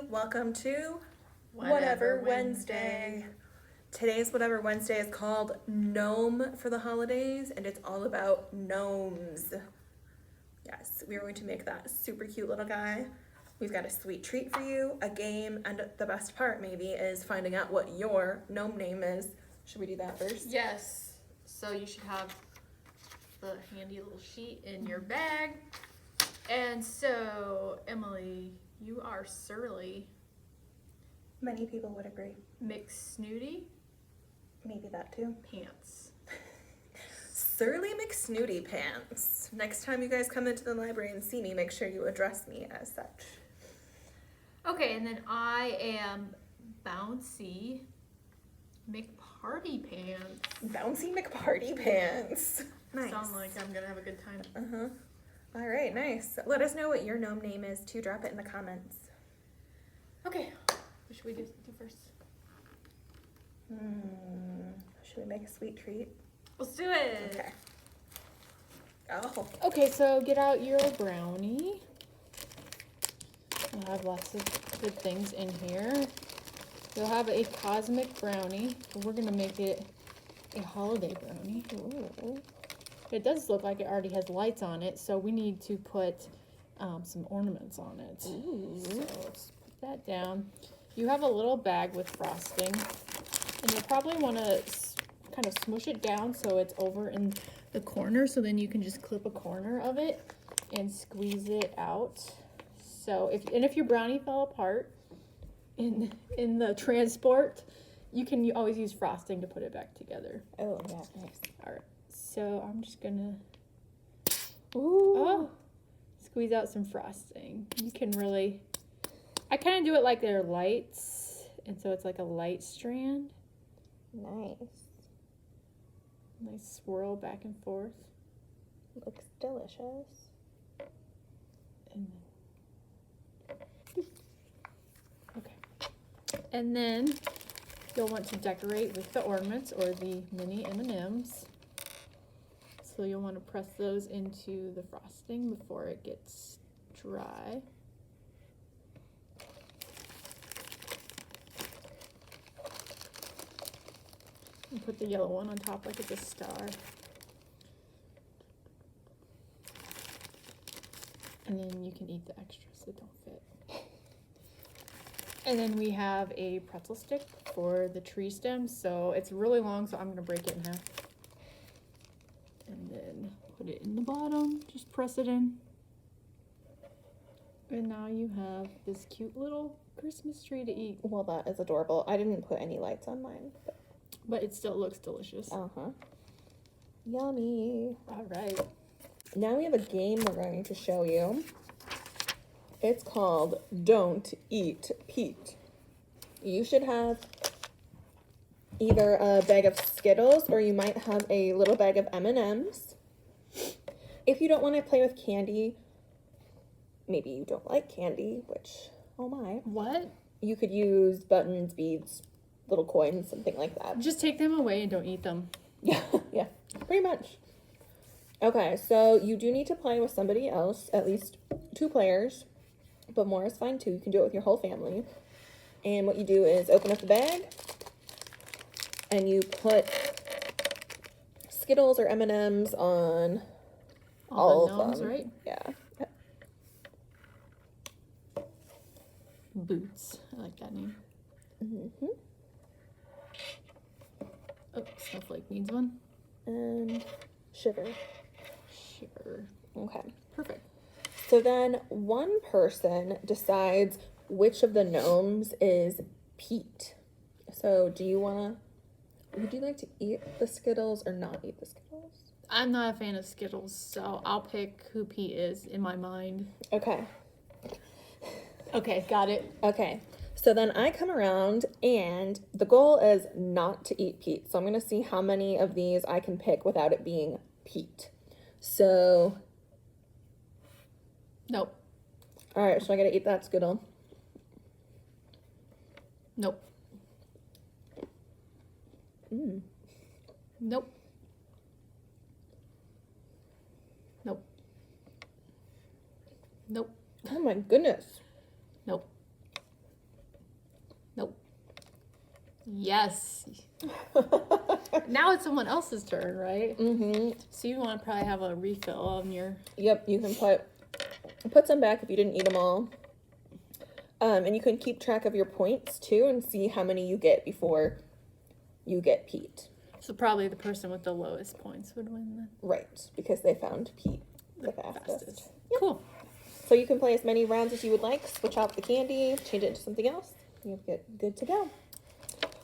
Welcome to Whatever Wednesday. Today's Whatever Wednesday is called Gnome for the holidays, and it's all about gnomes. Yes, we are going to make that super cute little guy. We've got a sweet treat for you, a game, and the best part maybe is finding out what your gnome name is. Should we do that first? Yes. So you should have the handy little sheet in your bag. And so, Emily, you are Surly Many people would agree. McSnooty Maybe that too. Pants. Surly McSnooty Pants. Next time you guys come into the library and see me, make sure you address me as such. Okay, and then I am Bouncy McParty Pants. Bouncy McParty Pants. Nice. Sound like I'm gonna have a good time. Uh-huh. All right, nice. Let us know what your gnome name is too. Drop it in the comments. Okay, what should we do first? Should we make a sweet treat? Let's do it. Okay. Oh. Okay, so get out your brownie. You'll have lots of good things in here. You'll have a cosmic brownie. We're gonna make it a holiday brownie. Ooh. It does look like it already has lights on it, so we need to put some ornaments on it. Ooh. So let's put that down. You have a little bag with frosting, and you'll probably want to kind of smush it down so it's over in the corner, so then you can just clip a corner of it and squeeze it out. So if your brownie fell apart in the transport, you always use frosting to put it back together. Oh, yeah, nice. All right. So I'm just gonna squeeze out some frosting. You can really, I kind of do it like they're lights, and so it's like a light strand. Nice. Nice swirl back and forth. Looks delicious. And then, okay. And then you'll want to decorate with the ornaments or the mini M&Ms. So you'll want to press those into the frosting before it gets dry. And put the yellow one on top like it's a star. And then you can eat the extras that don't fit. And then we have a pretzel stick for the tree stem. So it's really long, so I'm going to break it in half. And then put it in the bottom, just press it in. And now you have this cute little Christmas tree to eat. Well, that is adorable. I didn't put any lights on mine. But it still looks delicious. Uh-huh. Yummy. All right. Now we have a game we're going to show you. It's called Don't Eat Pete. You should have either a bag of Skittles or you might have a little bag of M&Ms. If you don't want to play with candy, maybe you don't like candy, which, oh my. What? You could use buttons, beads, little coins, something like that. Just take them away and don't eat them. Yeah, yeah, pretty much. Okay, so you do need to play with somebody else, at least 2 players, but more is fine too. You can do it with your whole family. And what you do is open up the bag, and you put Skittles or M&Ms on all the of gnomes, them. right? Yeah. Boots. I like that name. Mm-hmm. Oh, Snowflake needs one. And Shiver. Sure. Okay. Perfect. So then one person decides which of the gnomes is Pete. So would you like to eat the Skittles or not eat the Skittles? I'm not a fan of Skittles, so I'll pick who Pete is in my mind. Okay. Okay, got it. Okay. So then I come around and the goal is not to eat Pete. So I'm going to see how many of these I can pick without it being Pete. So. Nope. All right. So I got to eat that Skittle. Nope. Nope. Nope. Nope. Oh my goodness. Nope. Yes. Now it's someone else's turn, right? Mm-hmm. So you want to probably have a refill on your... Yep, you can put some back if you didn't eat them all. And you can keep track of your points too and see how many you get before you get Pete. So probably the person with the lowest points would win then. Right, because they found Pete the fastest. Yep. Cool. So you can play as many rounds as you would like, switch out the candy, change it into something else. You'll get good to go.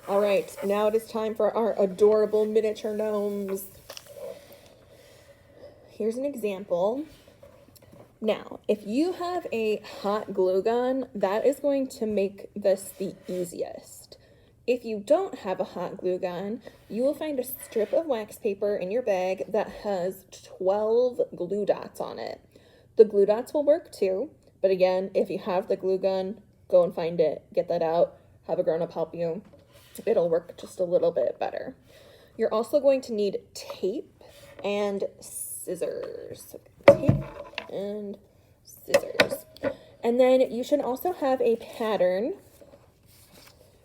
All right, now it is time for our adorable miniature gnomes. Here's an example. Now, if you have a hot glue gun, that is going to make this the easiest. If you don't have a hot glue gun, you will find a strip of wax paper in your bag that has 12 glue dots on it. The glue dots will work too, but again, if you have the glue gun, go and find it, get that out, have a grown-up help you. It'll work just a little bit better. You're also going to need tape and scissors. Tape and scissors. And then you should also have a pattern.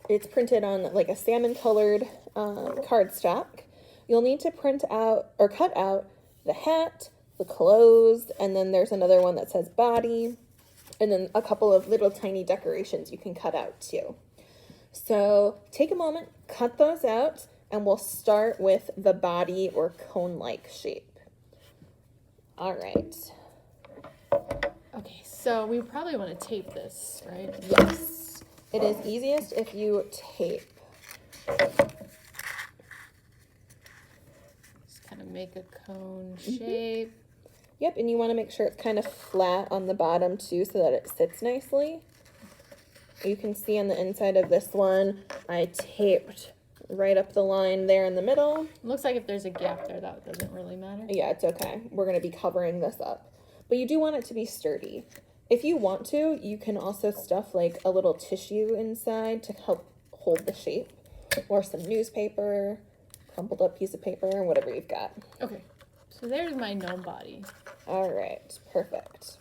It's printed on like a salmon colored cardstock. You'll need to print out or cut out the hat, the clothes, and then there's another one that says body, and then a couple of little tiny decorations you can cut out too. So take a moment, cut those out, and we'll start with the body or cone-like shape. All right. Okay, so we probably want to tape this, right? Yes. It is easiest if you tape. Just kind of make a cone shape. Yep, and you want to make sure it's kind of flat on the bottom too so that it sits nicely. You can see on the inside of this one, I taped right up the line there in the middle. Looks like if there's a gap there, that doesn't really matter. Yeah, it's okay. We're going to be covering this up. But you do want it to be sturdy. If you want to, you can also stuff like a little tissue inside to help hold the shape. Or some newspaper, crumpled up piece of paper, whatever you've got. Okay, so there's my gnome body. All right, perfect.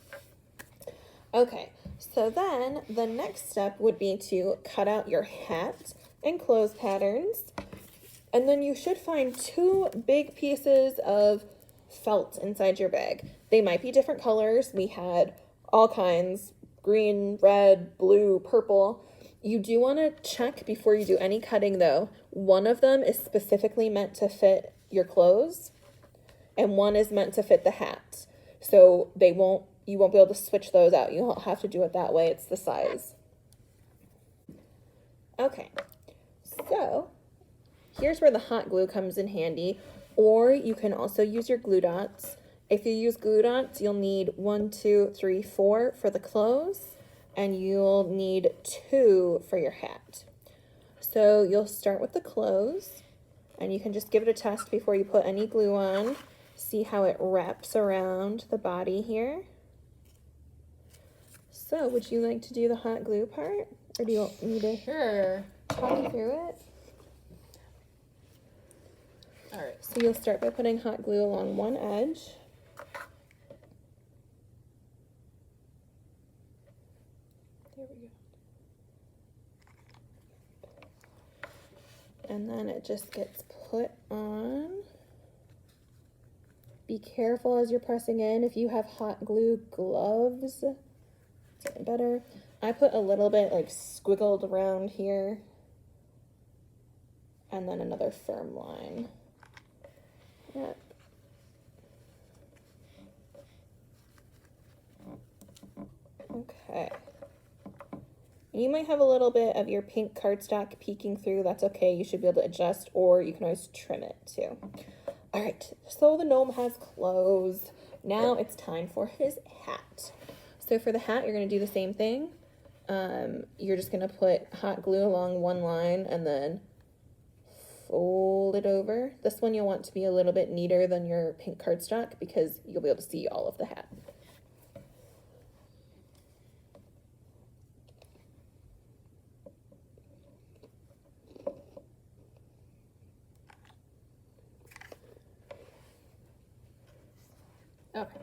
Okay, so then the next step would be to cut out your hat and clothes patterns. And then you should find 2 big pieces of felt inside your bag. They might be different colors. We had all kinds, green, red, blue, purple. You do want to check before you do any cutting though. One of them is specifically meant to fit your clothes and one is meant to fit the hat. So you won't be able to switch those out. You'll have to do it that way. It's the size. Okay, so here's where the hot glue comes in handy, or you can also use your glue dots. If you use glue dots, you'll need 1, 2, 3, 4 for the clothes, and you'll need 2 for your hat. So you'll start with the clothes, and you can just give it a test before you put any glue on. See how it wraps around the body here. So would you like to do the hot glue part? Or do you want me to Sure. talk you through it? All right. So you'll start by putting hot glue along one edge. There we go. And then it just gets put on. Be careful as you're pressing in. If you have hot glue gloves, it's even better. I put a little bit like squiggled around here. And then another firm line. Yep. Okay. You might have a little bit of your pink cardstock peeking through. That's okay. You should be able to adjust, or you can always trim it too. All right. So the gnome has clothes. Now it's time for his hat. So for the hat, you're going to do the same thing. You're just going to put hot glue along one line and then fold it over. This one you'll want to be a little bit neater than your pink cardstock because you'll be able to see all of the hat. Okay.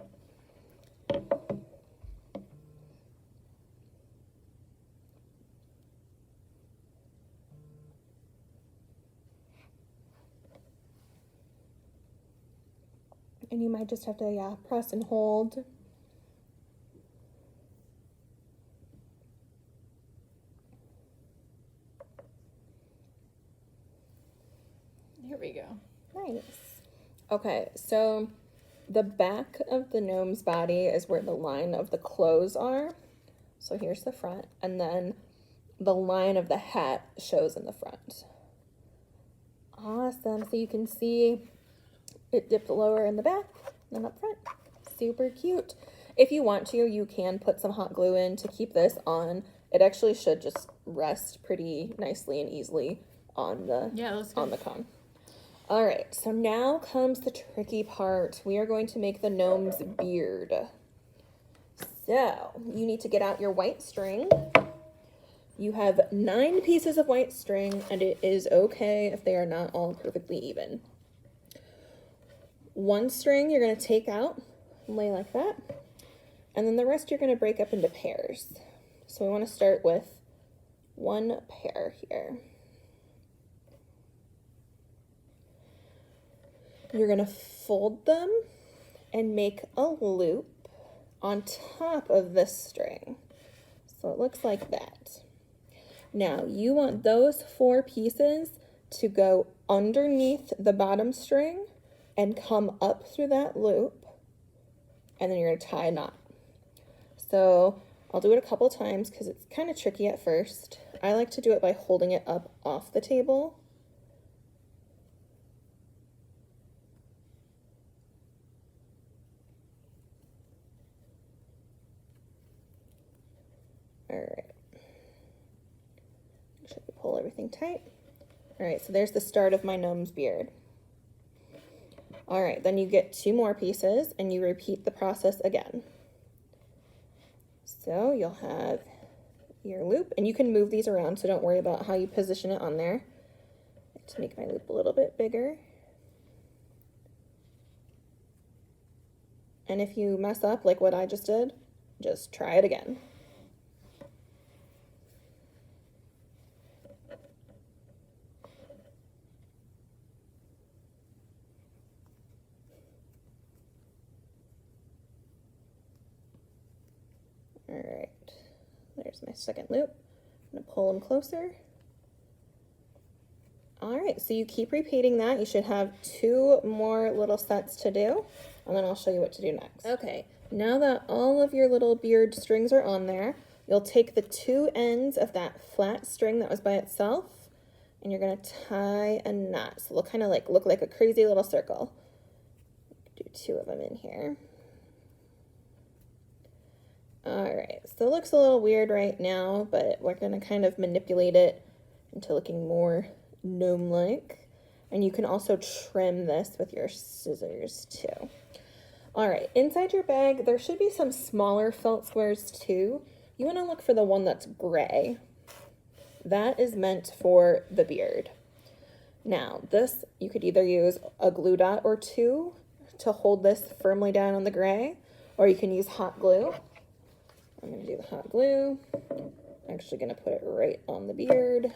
And you might just have to, yeah, press and hold. Here we go. Nice. Okay, so the back of the gnome's body is where the line of the clothes are. So here's the front, and then the line of the hat shows in the front. Awesome. So you can see it dipped lower in the back and up front. Super cute. If you want to, you can put some hot glue in to keep this on. It actually should just rest pretty nicely and easily on the on the cone. All right, so now comes the tricky part. We are going to make the gnome's beard. So you need to get out your white string. You have 9 pieces of white string, and it is okay if they are not all perfectly even. 1 string you're going to take out and lay like that, and then the rest you're going to break up into pairs. So we want to start with 1 pair here. You're going to fold them and make a loop on top of this string. So it looks like that. Now you want those 4 pieces to go underneath the bottom string and come up through that loop, and then you're going to tie a knot. So I'll do it a couple times because it's kind of tricky at first. I like to do it by holding it up off the table. All right. Make sure we pull everything tight. All right, so there's the start of my gnome's beard. All right, then you get 2 more pieces and you repeat the process again. So you'll have your loop, and you can move these around, so don't worry about how you position it on there. I like to make my loop a little bit bigger. And if you mess up like what I just did, just try it again. All right, there's my second loop. I'm gonna pull them closer. All right, so you keep repeating that. You should have 2 more little sets to do, and then I'll show you what to do next. Okay, now that all of your little beard strings are on there, you'll take the 2 ends of that flat string that was by itself, and you're gonna tie a knot. So they'll kind of like look like a crazy little circle. Do 2 of them in here. All right, so it looks a little weird right now, but we're gonna kind of manipulate it into looking more gnome-like. And you can also trim this with your scissors too. All right, inside your bag, there should be some smaller felt squares too. You wanna look for the one that's gray. That is meant for the beard. Now, this, you could either use a glue dot or 2 to hold this firmly down on the gray, or you can use hot glue. I'm going to do the hot glue. I'm actually going to put it right on the beard.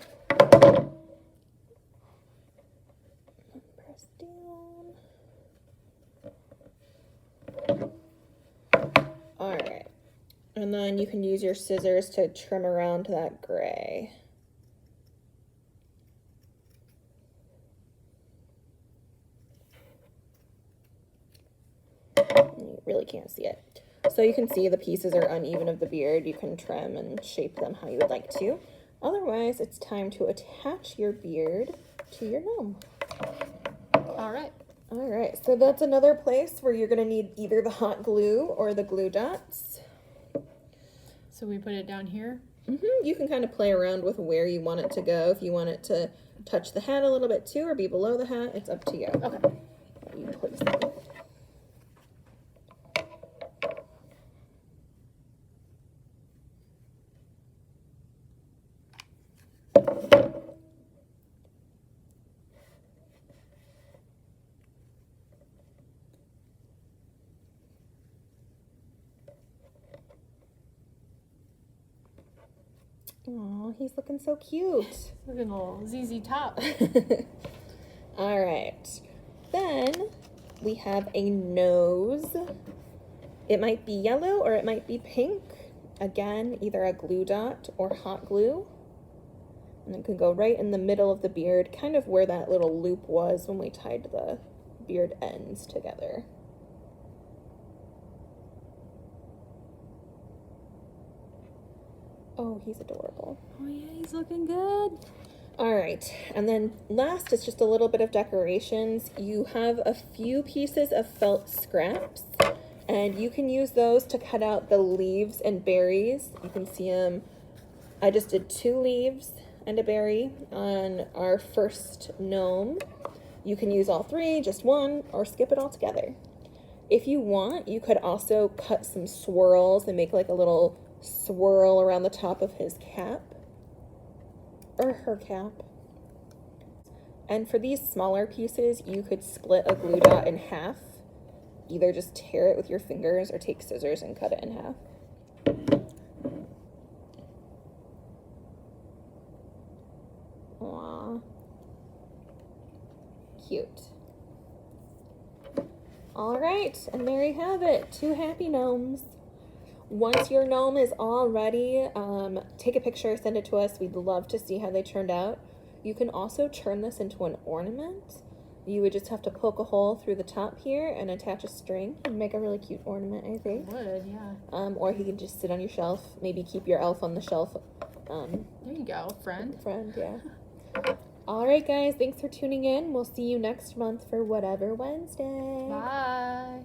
Press down. All right. And then you can use your scissors to trim around that gray. You really can't see it. So you can see the pieces are uneven of the beard. You can trim and shape them how you would like to. Otherwise, it's time to attach your beard to your gnome. All right. All right, so that's another place where you're gonna need either the hot glue or the glue dots. So we put it down here. You can kind of play around with where you want it to go. If you want it to touch the hat a little bit too or be below the hat, it's up to you. Okay. You place them. Oh, he's looking so cute. Looking a little ZZ Top. All right. Then we have a nose. It might be yellow or it might be pink. Again, either a glue dot or hot glue. And it can go right in the middle of the beard, kind of where that little loop was when we tied the beard ends together. Oh, he's adorable. Oh yeah, he's looking good. All right, and then last is just a little bit of decorations. You have a few pieces of felt scraps, and you can use those to cut out the leaves and berries. You can see them. I just did 2 leaves and a berry on our first gnome. You can use all 3, just 1, or skip it all together. If you want, you could also cut some swirls and make like a little swirl around the top of his cap. Or her cap. And for these smaller pieces, you could split a glue dot in half. Either just tear it with your fingers or take scissors and cut it in half. Aww. Cute. All right, and there you have it. 2 happy gnomes. Once your gnome is all ready, take a picture, send it to us. We'd love to see how they turned out. You can also turn this into an ornament. You would just have to poke a hole through the top here and attach a string and make a really cute ornament, I think. Would, yeah. Or he can just sit on your shelf. Maybe keep your elf on the shelf. There you go, friend. Friend, yeah. All right, guys. Thanks for tuning in. We'll see you next month for Whatever Wednesday. Bye.